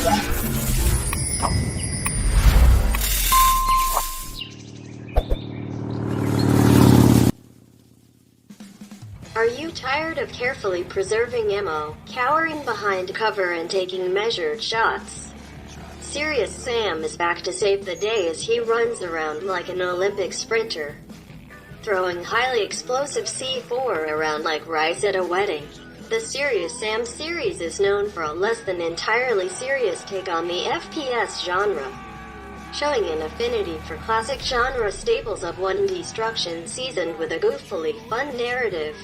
Are you tired of carefully preserving ammo, cowering behind cover and taking measured shots? Serious Sam is back to save the day as he runs around like an Olympic sprinter, throwing highly explosive C4 around like rice at a wedding. The Serious Sam series is known for a less than entirely serious take on the FPS genre, showing an affinity for classic genre staples of wanton destruction seasoned with a goofily fun narrative.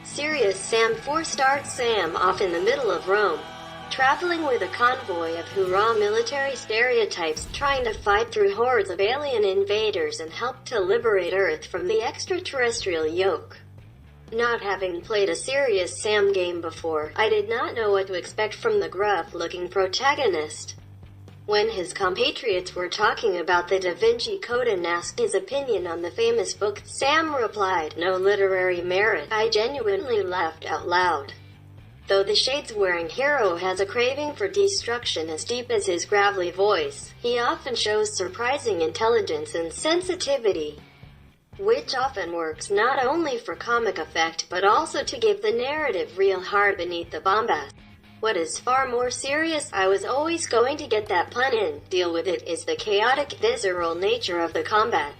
Serious Sam 4 starts Sam off in the middle of Rome, traveling with a convoy of hoo-rah military stereotypes trying to fight through hordes of alien invaders and help to liberate Earth from the extraterrestrial yoke. Not having played a Serious Sam game before, I did not know what to expect from the gruff-looking protagonist. When his compatriots were talking about the Da Vinci Code and asked his opinion on the famous book, Sam replied, "No literary merit." I genuinely laughed out loud. Though the shades-wearing hero has a craving for destruction as deep as his gravelly voice, he often shows surprising intelligence and sensitivity, which often works not only for comic effect but also to give the narrative real heart beneath the bombast. What is far more serious, I was always going to get that pun in, deal with it, is the chaotic, visceral nature of the combat.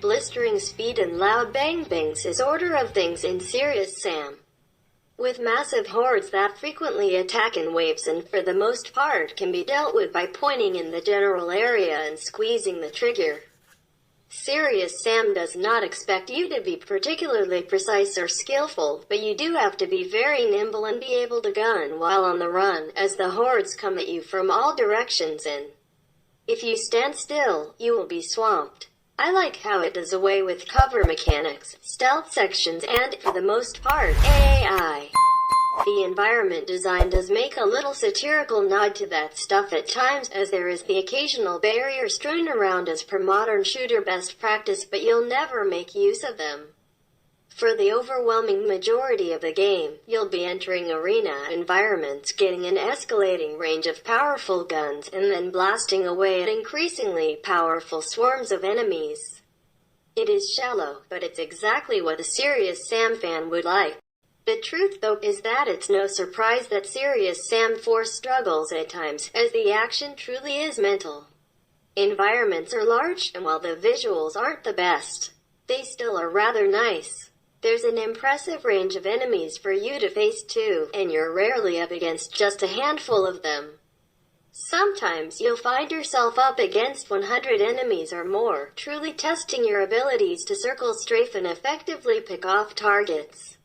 Blistering speed and loud bang-bangs is order of things in Serious Sam, with massive hordes that frequently attack in waves and for the most part can be dealt with by pointing in the general area and squeezing the trigger. Serious Sam does not expect you to be particularly precise or skillful, but you do have to be very nimble and be able to gun while on the run, as the hordes come at you from all directions and if you stand still, you will be swamped. I like how it does away with cover mechanics, stealth sections and, for the most part, AI. The environment design does make a little satirical nod to that stuff at times, as there is the occasional barrier strewn around as per modern shooter best practice, but you'll never make use of them. For the overwhelming majority of the game, you'll be entering arena environments, getting an escalating range of powerful guns, and then blasting away at increasingly powerful swarms of enemies. It is shallow, but it's exactly what a Serious Sam fan would like. The truth, though, is that it's no surprise that Serious Sam 4 struggles at times, as the action truly is mental. Environments are large, and while the visuals aren't the best, they still are rather nice. There's an impressive range of enemies for you to face too, and you're rarely up against just a handful of them. Sometimes you'll find yourself up against 100 enemies or more, truly testing your abilities to circle, strafe, and effectively pick off targets.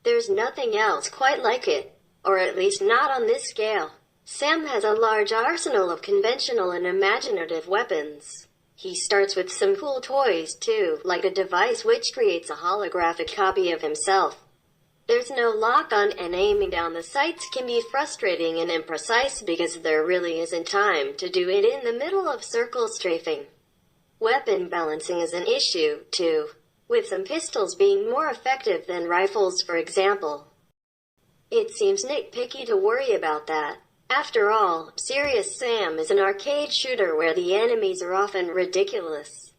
There's nothing else quite like it, or at least not on this scale. Sam has a large arsenal of conventional and imaginative weapons. He starts with some cool toys too, like a device which creates a holographic copy of himself. There's no lock-on, and aiming down the sights can be frustrating and imprecise because there really isn't time to do it in the middle of circle strafing. Weapon balancing is an issue too, with some pistols being more effective than rifles, for example. It seems nitpicky to worry about that. After all, Serious Sam is an arcade shooter where the enemies are often ridiculous.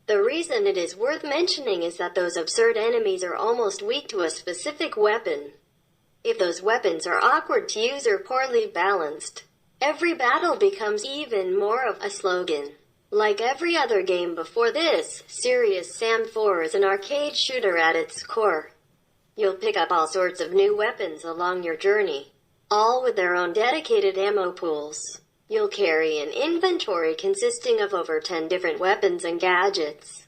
The reason it is worth mentioning is that those absurd enemies are almost weak to a specific weapon. If those weapons are awkward to use or poorly balanced, every battle becomes even more of a slogan. Like every other game before this, Serious Sam 4 is an arcade shooter at its core. You'll pick up all sorts of new weapons along your journey, all with their own dedicated ammo pools. You'll carry an inventory consisting of over 10 different weapons and gadgets.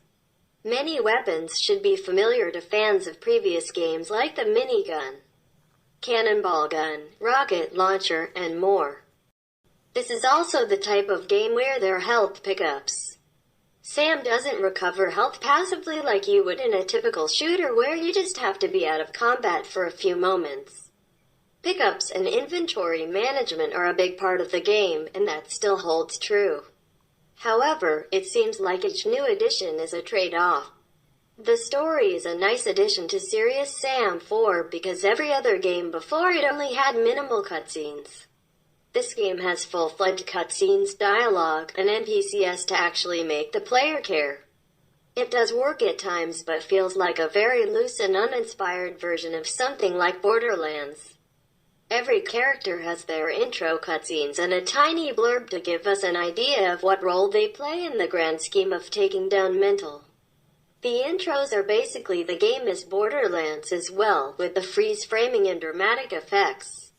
Many weapons should be familiar to fans of previous games like the minigun, cannonball gun, rocket launcher, and more. This is also the type of game where there are health pickups. Sam doesn't recover health passively like you would in a typical shooter where you just have to be out of combat for a few moments. Pickups and inventory management are a big part of the game, and that still holds true. However, it seems like each new addition is a trade-off. The story is a nice addition to Serious Sam 4 because every other game before it only had minimal cutscenes. This game has full-fledged cutscenes, dialogue, and NPCs to actually make the player care. It does work at times but feels like a very loose and uninspired version of something like Borderlands. Every character has their intro cutscenes and a tiny blurb to give us an idea of what role they play in the grand scheme of taking down mental. The intros are basically the game as Borderlands as well, with the freeze framing and dramatic effects.